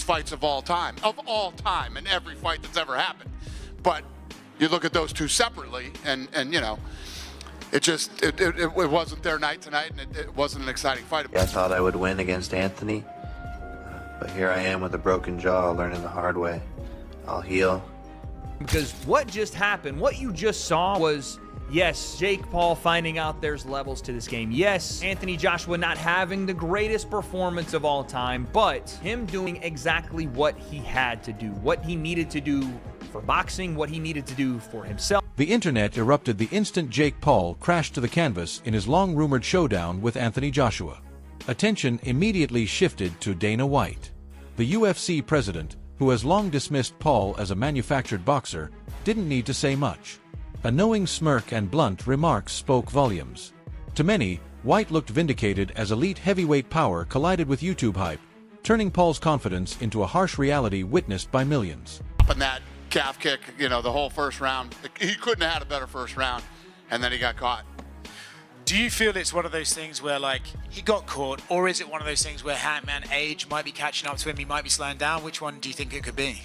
greatest fights of all time, in every fight that's ever happened. But you look at those two separately, and you know, it wasn't their night tonight, and it wasn't an exciting fight. Yeah, I thought I would win against Anthony, but here I am with a broken jaw, learning the hard way. I'll heal. Because what just happened, what you just saw was, yes, Jake Paul finding out there's levels to this game. Yes, Anthony Joshua not having the greatest performance of all time, but him doing exactly what he had to do, what he needed to do for boxing, what he needed to do for himself. The internet erupted the instant Jake Paul crashed to the canvas in his long-rumored showdown with Anthony Joshua. Attention immediately shifted to Dana White. The UFC president, who has long dismissed Paul as a manufactured boxer, didn't need to say much. A knowing smirk and blunt remarks spoke volumes. To many, White looked vindicated as elite heavyweight power collided with YouTube hype, turning Paul's confidence into a harsh reality witnessed by millions. And that calf kick, you know, the whole first round, he couldn't have had a better first round, and then he got caught. Do you feel it's one of those things where, like, he got caught, or is it one of those things where Handman age might be catching up to him, he might be slowing down? Which one do you think it could be?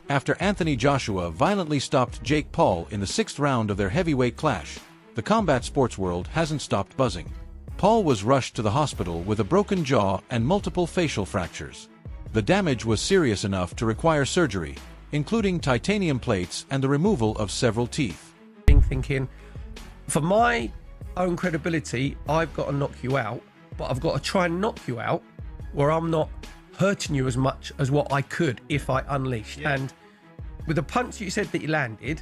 After Anthony Joshua violently stopped Jake Paul in the 6th round of their heavyweight clash, the combat sports world hasn't stopped buzzing. Paul was rushed to the hospital with a broken jaw and multiple facial fractures. The damage was serious enough to require surgery, including titanium plates and the removal of several teeth. Thinking, for my own credibility, I've got to knock you out, but I've got to try and knock you out where I'm not hurting you as much as what I could if I unleashed. Yeah. And with the punch you said that he landed,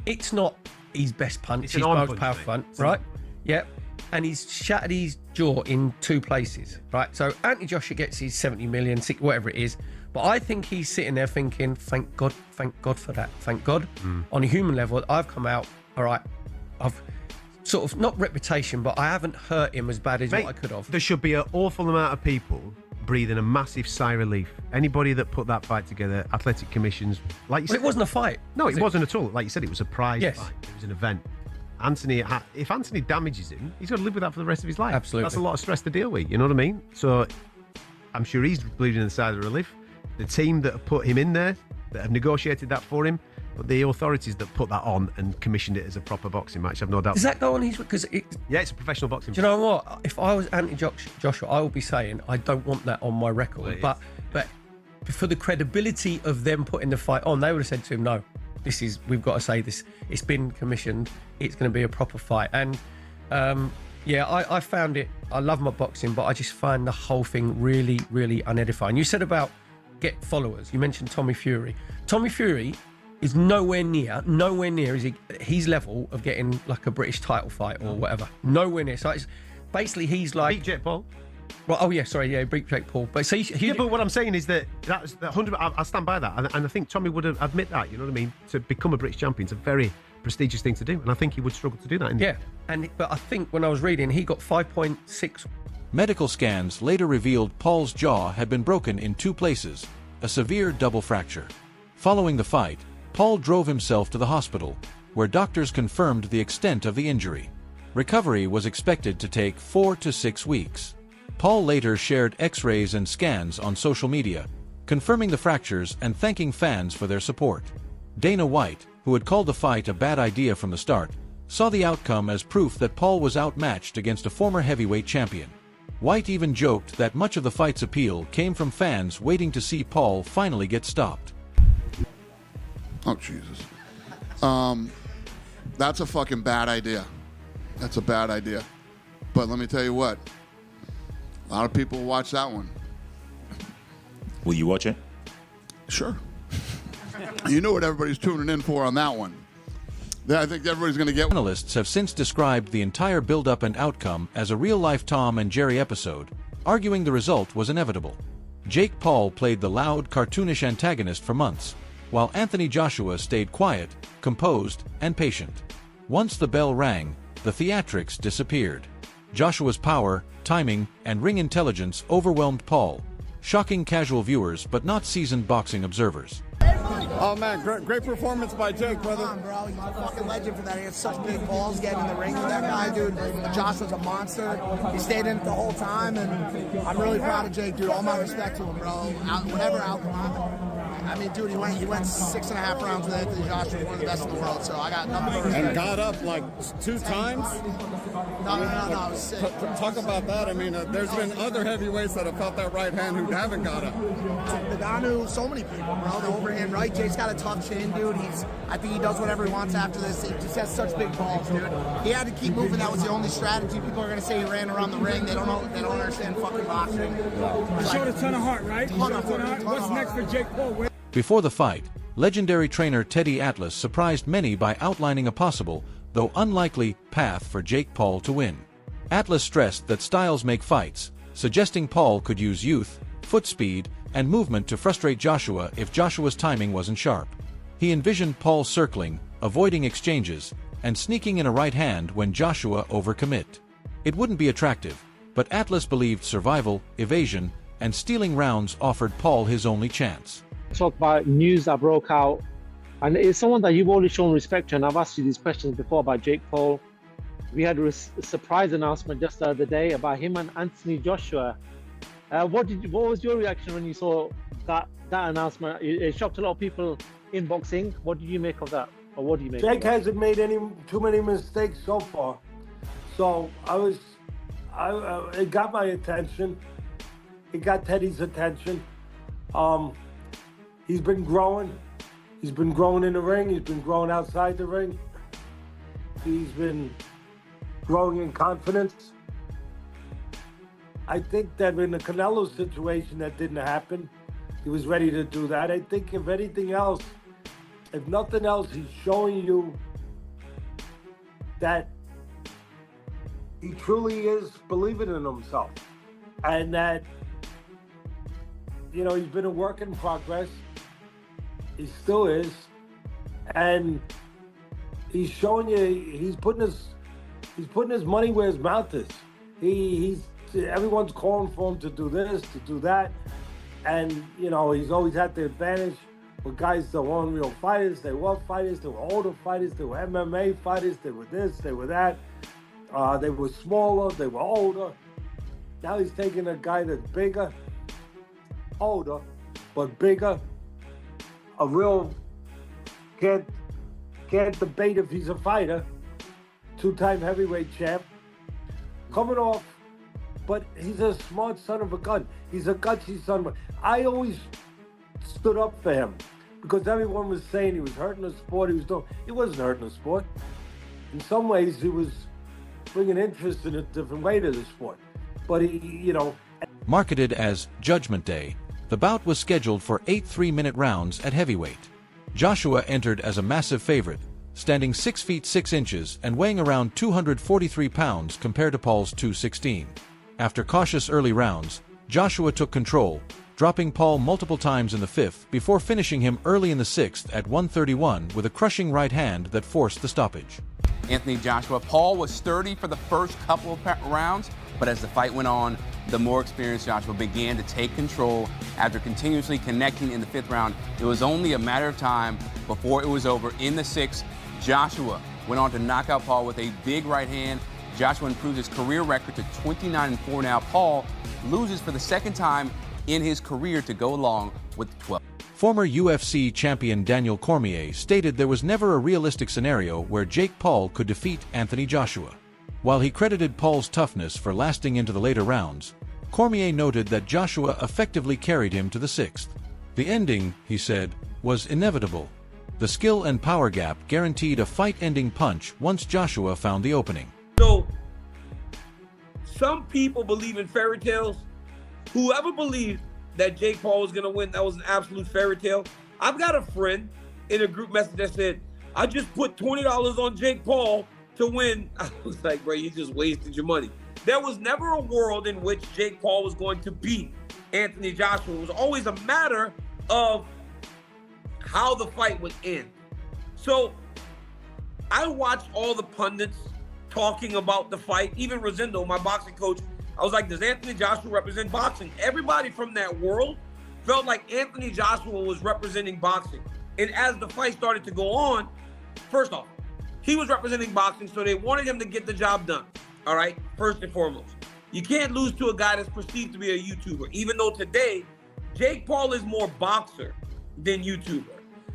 it's not his best punch, it's his most powerful punch, right? Yep. And he's shattered his jaw in 2 places, right? So Anthony Joshua gets his 70 million, whatever it is, but I think he's sitting there thinking, thank God for that, thank God. On a human level, I've come out, all right, I've sort of, not reputation, but I haven't hurt him as bad as what I could have. There should be an awful amount of people breathing a massive sigh of relief. Anybody that put that fight together, athletic commissions, like you said. It wasn't a fight. No, it wasn't at all. Like you said, it was a prize fight. It was an event. If Anthony damages him, he's got to live with that for the rest of his life. Absolutely. That's a lot of stress to deal with, you know what I mean? So I'm sure he's bleeding inside of relief. The team that have put him in there, that have negotiated that for him, but the authorities that put that on and commissioned it as a proper boxing match, I've no doubt. Does that go on his... Because yeah, it's a professional boxing. Do you know what? If I was Anthony Joshua, I would be saying, I don't want that on my record. Well, but for the credibility of them putting the fight on, they would have said to him, no, we've got to say this. It's been commissioned. It's going to be a proper fight. And yeah, I found it... I love my boxing, but I just find the whole thing really, really unedifying. You said about get followers. You mentioned Tommy Fury. Tommy Fury is nowhere near his level of getting like a British title fight or whatever. Nowhere near. So it's basically he's like... Beat Jake Paul. Well, oh yeah, sorry, yeah, beat Jake Paul. But so yeah, but what I'm saying is that 100. I stand by that, and I think Tommy would admit that. You know what I mean? To become a British champion, it's a very prestigious thing to do, and I think he would struggle to do that. But I think when I was reading, he got 5.6. Medical scans later revealed Paul's jaw had been broken in 2 places, a severe double fracture. Following the fight, Paul drove himself to the hospital, where doctors confirmed the extent of the injury. Recovery was expected to take 4 to 6 weeks. Paul later shared X-rays and scans on social media, confirming the fractures and thanking fans for their support. Dana White, who had called the fight a bad idea from the start, saw the outcome as proof that Paul was outmatched against a former heavyweight champion. White even joked that much of the fight's appeal came from fans waiting to see Paul finally get stopped. Oh, Jesus. That's a fucking bad idea. That's a bad idea. But let me tell you what. A lot of people watch that one. Will you watch it? Sure. You know what everybody's tuning in for on that one. I think everybody's going to get... Analysts have since described the entire build-up and outcome as a real-life Tom and Jerry episode, arguing the result was inevitable. Jake Paul played the loud, cartoonish antagonist for months, while Anthony Joshua stayed quiet, composed, and patient. Once the bell rang, the theatrics disappeared. Joshua's power, timing, and ring intelligence overwhelmed Paul, shocking casual viewers but not seasoned boxing observers. Oh man, great performance by Jake, brother. Come on, bro. He's a fucking legend for that. He has such big balls getting in the ring with that guy, dude. Josh was a monster. He stayed in it the whole time, and I'm really proud of Jake, dude. All my respect to him, bro. Whatever outcome. I mean, dude, he went 6.5 rounds with Anthony Joshua, one of the best in the world. So I got nothing but respect. And got up like 2 times. No, it was sick. Talk about that. I mean, there's been other heavyweights that have felt that right hand who haven't got up. The Nagano, so many people, bro. The overhand right. Jake's got a tough chin, dude. I think he does whatever he wants after this. He just has such big balls, dude. He had to keep moving. That was the only strategy. People are gonna say he ran around the ring. They don't know. They don't understand fucking boxing. He showed a ton of heart, right? What's next for Jake Paul? Before the fight, legendary trainer Teddy Atlas surprised many by outlining a possible, though unlikely, path for Jake Paul to win. Atlas stressed that styles make fights, suggesting Paul could use youth, foot speed, and movement to frustrate Joshua if Joshua's timing wasn't sharp. He envisioned Paul circling, avoiding exchanges, and sneaking in a right hand when Joshua overcommit. It wouldn't be attractive, but Atlas believed survival, evasion, and stealing rounds offered Paul his only chance. Talk about news that broke out, and it's someone that you've always shown respect to, and I've asked you these questions before about Jake Paul. We had a surprise announcement just the other day about him and Anthony Joshua. What was your reaction when you saw that announcement? It shocked a lot of people in boxing. What did you make of that, or what do you make? Jake hasn't made too many mistakes so far, so it got my attention. It got Teddy's attention. He's been growing. He's been growing in the ring. He's been growing outside the ring. He's been growing in confidence. I think that in the Canelo situation, that didn't happen. He was ready to do that. I think if anything else, if nothing else, he's showing you that he truly is believing in himself. And that, you know, he's been a work in progress. He still is, and he's showing you he's putting his money where his mouth is. Everyone's calling for him to do this, to do that, and you know he's always had the advantage with guys that weren't real fighters. They were fighters. They were older fighters. They were MMA fighters. They were this. They were that. They were smaller. They were older. Now he's taking a guy that's bigger, older, but bigger. A real can't debate if he's a fighter. 2-time heavyweight champ. Coming off, but he's a smart son of a gun. He's a gutsy son of a... I always stood up for him because everyone was saying he was hurting the sport. He wasn't hurting the sport. In some ways, he was bringing interest in a different way to the sport. But he, you know... Marketed as Judgment Day, the bout was scheduled for 8 3-minute rounds at heavyweight. Joshua entered as a massive favorite, standing 6 feet 6 inches and weighing around 243 pounds compared to Paul's 216. After cautious early rounds, Joshua took control, dropping Paul multiple times in the 5th before finishing him early in the 6th at 131 with a crushing right hand that forced the stoppage. Anthony Joshua. Paul was sturdy for the first couple of rounds, but as the fight went on, the more experienced Joshua began to take control. After continuously connecting in the 5th round, it was only a matter of time before it was over. In the 6th, Joshua went on to knock out Paul with a big right hand. Joshua improved his career record to 29-4 now. Paul loses for the 2nd time in his career to go along with 12. Former UFC champion Daniel Cormier stated there was never a realistic scenario where Jake Paul could defeat Anthony Joshua. While he credited Paul's toughness for lasting into the later rounds, Cormier noted that Joshua effectively carried him to the 6th. The ending, he said, was inevitable. The skill and power gap guaranteed a fight-ending punch once Joshua found the opening. So, some people believe in fairy tales. Whoever believed that Jake Paul was going to win, that was an absolute fairy tale. I've got a friend in a group message that said, I just put $20 on Jake Paul to win. I was like, bro, you just wasted your money. There was never a world in which Jake Paul was going to beat Anthony Joshua. It was always a matter of how the fight would end. So I watched all the pundits talking about the fight. Even Rosendo, my boxing coach, I was like, does Anthony Joshua represent boxing? Everybody from that world felt like Anthony Joshua was representing boxing. And as the fight started to go on, first off, he was representing boxing, so they wanted him to get the job done. All right, first and foremost. You can't lose to a guy that's perceived to be a YouTuber, even though today, Jake Paul is more boxer than YouTuber.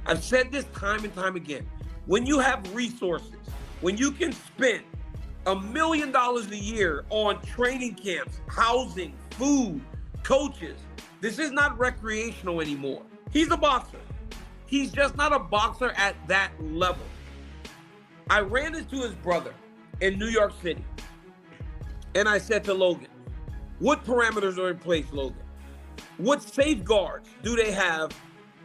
I've said this time and time again. When you have resources, when you can spend $1 million a year on training camps, housing, food, coaches, this is not recreational anymore. He's a boxer. He's just not a boxer at that level. I ran into his brother in New York City, and I said to Logan, what parameters are in place, Logan? What safeguards do they have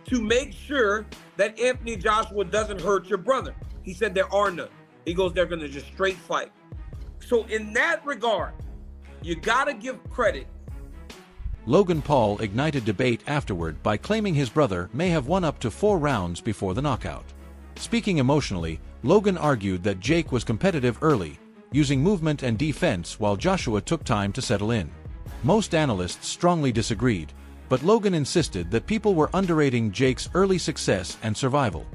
to make sure that Anthony Joshua doesn't hurt your brother? He said there are none. He goes, they're going to just straight fight. So in that regard, you got to give credit. Logan Paul ignited debate afterward by claiming his brother may have won up to 4 rounds before the knockout. Speaking emotionally, Logan argued that Jake was competitive early, using movement and defense while Joshua took time to settle in. Most analysts strongly disagreed, but Logan insisted that people were underrating Jake's early success and survival.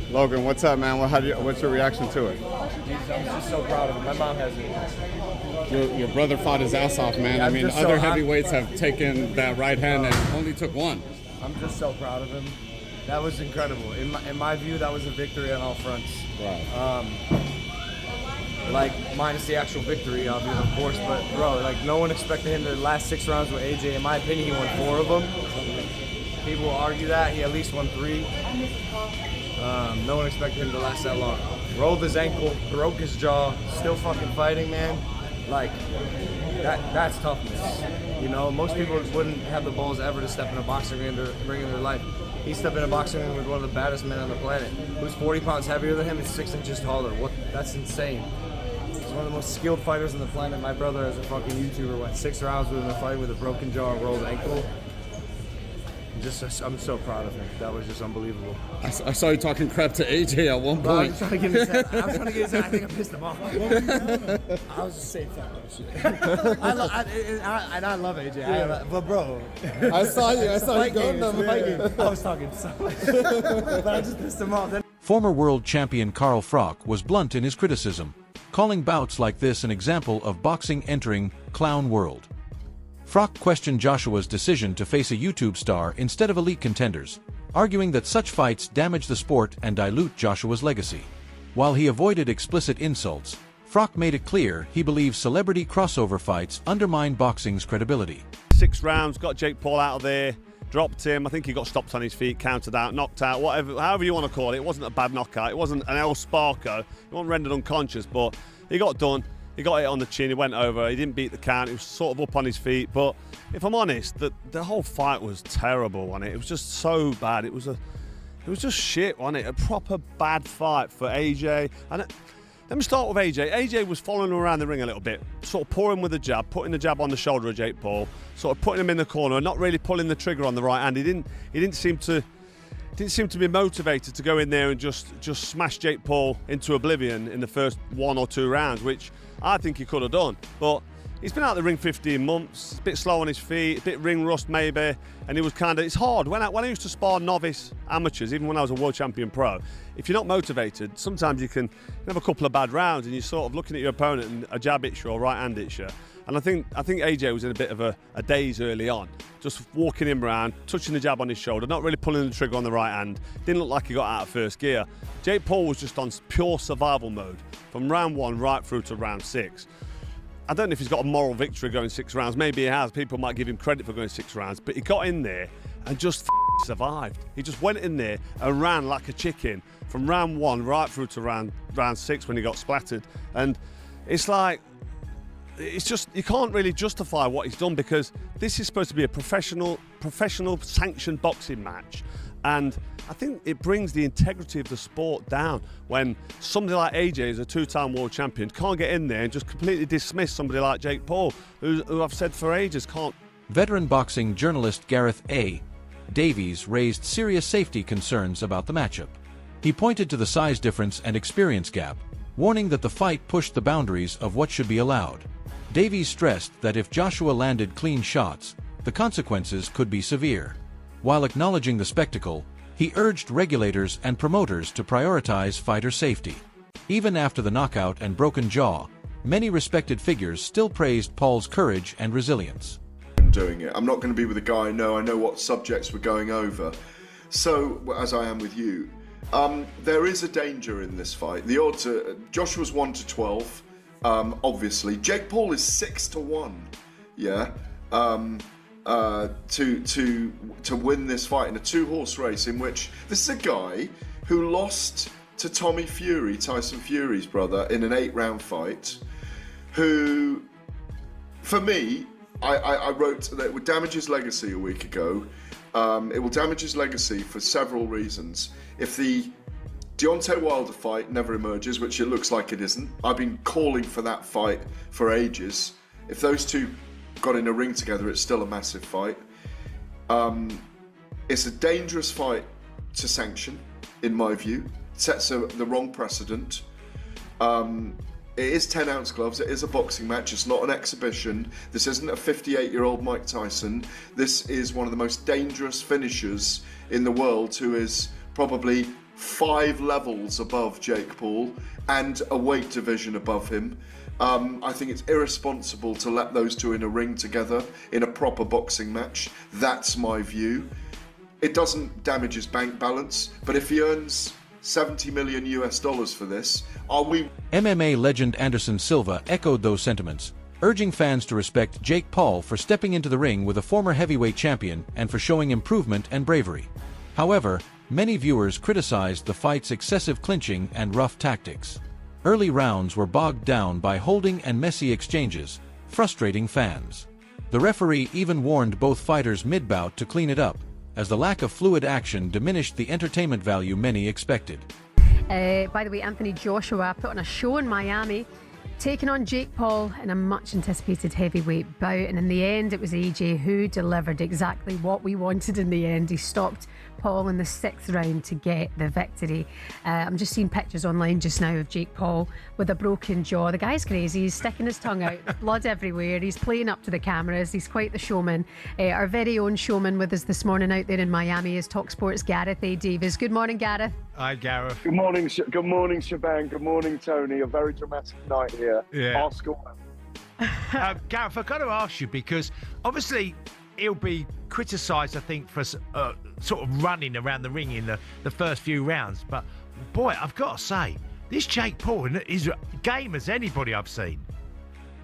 Logan, what's up, man? What's your reaction to it? I'm just so proud of him. My mom has it. Your brother fought his ass off, man. Yeah, I mean, other heavyweights have taken that right hand and only took one. I'm just so proud of him. That was incredible. In my view, that was a victory on all fronts. Right. Like, minus the actual victory, of course, but bro, like, no one expected him to last 6 rounds with AJ. In my opinion, he won 4 of them. People will argue that. He at least won 3. No one expected him to last that long. Rolled his ankle, broke his jaw, still fucking fighting, man. Like, that's toughness. You know, most people wouldn't have the balls ever to step in a boxing ring in their life. He stepped in a boxing ring with one of the baddest men on the planet, who's 40 pounds heavier than him and 6 inches taller. That's insane. He's one of the most skilled fighters on the planet. My brother, as a fucking YouTuber, went 6 rounds with him in a fight with a broken jaw and rolled ankle. I'm so proud of him. That was just unbelievable. I saw you talking crap to AJ at one point. I was trying to get his head. I think I pissed him off. I was just saying fuck that shit. I love AJ. But bro, I saw you going down the fight game. I was talking so much, but I just pissed him off. Former world champion Carl Froch was blunt in his criticism, calling bouts like this an example of boxing entering clown world. Froch questioned Joshua's decision to face a YouTube star instead of elite contenders, arguing that such fights damage the sport and dilute Joshua's legacy. While he avoided explicit insults, Froch made it clear he believes celebrity crossover fights undermine boxing's credibility. 6 rounds, got Jake Paul out of there, dropped him. I think he got stopped on his feet, counted out, knocked out, whatever, however you want to call it. It wasn't a bad knockout. It wasn't an El Sparko. He wasn't rendered unconscious, but he got done. He got it on the chin, he went over, he didn't beat the count, he was sort of up on his feet. But if I'm honest, the whole fight was terrible, wasn't it? It was just so bad. It was just shit, wasn't it? A proper bad fight for AJ. And let me start with AJ. AJ was following him around the ring a little bit, sort of pouring with the jab, putting the jab on the shoulder of Jake Paul, sort of putting him in the corner, not really pulling the trigger on the right hand. He didn't seem to be motivated to go in there and just smash Jake Paul into oblivion in the first 1 or 2 rounds, which I think he could have done. But he's been out the ring 15 months, a bit slow on his feet, a bit ring rust maybe, and he was it's hard. When I used to spar novice amateurs, even when I was a world champion pro, if you're not motivated, sometimes you can have a couple of bad rounds and you're sort of looking at your opponent and a jab hits you or right hand hits you. And I think AJ was in a bit of a daze early on, just walking him around, touching the jab on his shoulder, not really pulling the trigger on the right hand. Didn't look like he got out of first gear. Jake Paul was just on pure survival mode from round 1 right through to round 6. I don't know if he's got a moral victory going 6 rounds. Maybe he has. People might give him credit for going 6 rounds, but he got in there and just survived. He just went in there and ran like a chicken from round 1 right through to round 6 when he got splattered. And it's like, it's just, you can't really justify what he's done, because this is supposed to be a professional sanctioned boxing match. And I think it brings the integrity of the sport down when somebody like AJ, is a 2-time world champion, can't get in there and just completely dismiss somebody like Jake Paul, who I've said for ages can't. Veteran boxing journalist Gareth A. Davies raised serious safety concerns about the matchup. He pointed to the size difference and experience gap, warning that the fight pushed the boundaries of what should be allowed. Davies stressed that if Joshua landed clean shots, the consequences could be severe. While acknowledging the spectacle, He urged regulators and promoters to prioritize fighter safety. Even after the knockout and broken jaw, many respected figures still praised Paul's courage and resilience. Doing it. I'm not going to be with a guy I know what subjects we're going over. So, as I am with you, there is a danger in this fight. The odds are, Joshua's 1-12, obviously. Jake Paul is 6-1, yeah, to win this fight in a 2-horse race in which this is a guy who lost to Tommy Fury, Tyson Fury's brother, in an 8-round fight, who, for me, I wrote that it would damage his legacy a week ago. It will damage his legacy for several reasons. If the Deontay Wilder fight never emerges, which it looks like it isn't, I've been calling for that fight for ages. If those two got in a ring together, it's still a massive fight. It's a dangerous fight to sanction, in my view. It sets the wrong precedent. It is 10-ounce gloves. It is a boxing match. It's not an exhibition. This isn't a 58-year-old Mike Tyson. This is one of the most dangerous finishers in the world, who is probably 5 levels above Jake Paul and a weight division above him. I think it's irresponsible to let those two in a ring together in a proper boxing match. That's my view. It doesn't damage his bank balance, but if he earns $70 million for this, are we... MMA legend Anderson Silva echoed those sentiments, urging fans to respect Jake Paul for stepping into the ring with a former heavyweight champion and for showing improvement and bravery. However, many viewers criticized the fight's excessive clinching and rough tactics. Early rounds were bogged down by holding and messy exchanges, frustrating fans. The referee even warned both fighters mid-bout to clean it up, as the lack of fluid action diminished the entertainment value many expected. By the way, Anthony Joshua put on a show in Miami, taking on Jake Paul in a much anticipated heavyweight bout, and in the end it was AJ who delivered exactly what we wanted in the end. He stopped Paul in the 6th round to get the victory. I'm just seeing pictures online just now of Jake Paul with a broken jaw. The guy's crazy. He's sticking his tongue out, blood everywhere. He's playing up to the cameras. He's quite the showman. Our very own showman with us this morning out there in Miami is TalkSport's Gareth A. Davies. Good morning, Gareth. Hi, Gareth. Good morning, Shaban. Good morning, Tony. A very dramatic night here. Yeah. Ask away. Gareth, I've got to ask you, because obviously he'll be criticised, I think, for sort of running around the ring in the first few rounds. But, boy, I've got to say, this Jake Paul is game as anybody I've seen.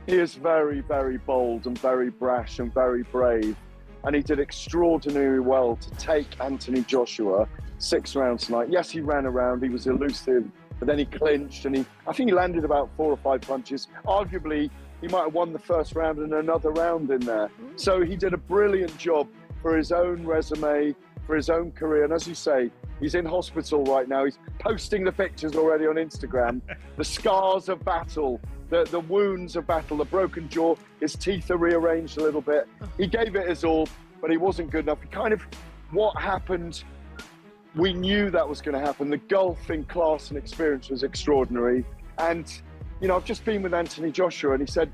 He is very, very bold and very brash and very brave. And he did extraordinarily well to take Anthony Joshua 6 rounds tonight. Yes, he ran around, he was elusive, but then he clinched, and I think he landed about 4 or 5 punches. Arguably, he might have won the first round and another round in there. So he did a brilliant job for his own resume, for his own career. And as you say, he's in hospital right now. He's posting the pictures already on Instagram. The scars of battle, the wounds of battle, the broken jaw, his teeth are rearranged a little bit. He gave it his all, but he wasn't good enough. What happened, we knew that was going to happen. The gulf in class and experience was extraordinary. And I've just been with Anthony Joshua, and he said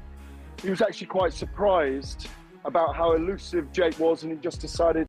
he was actually quite surprised about how elusive Jake was, and he just decided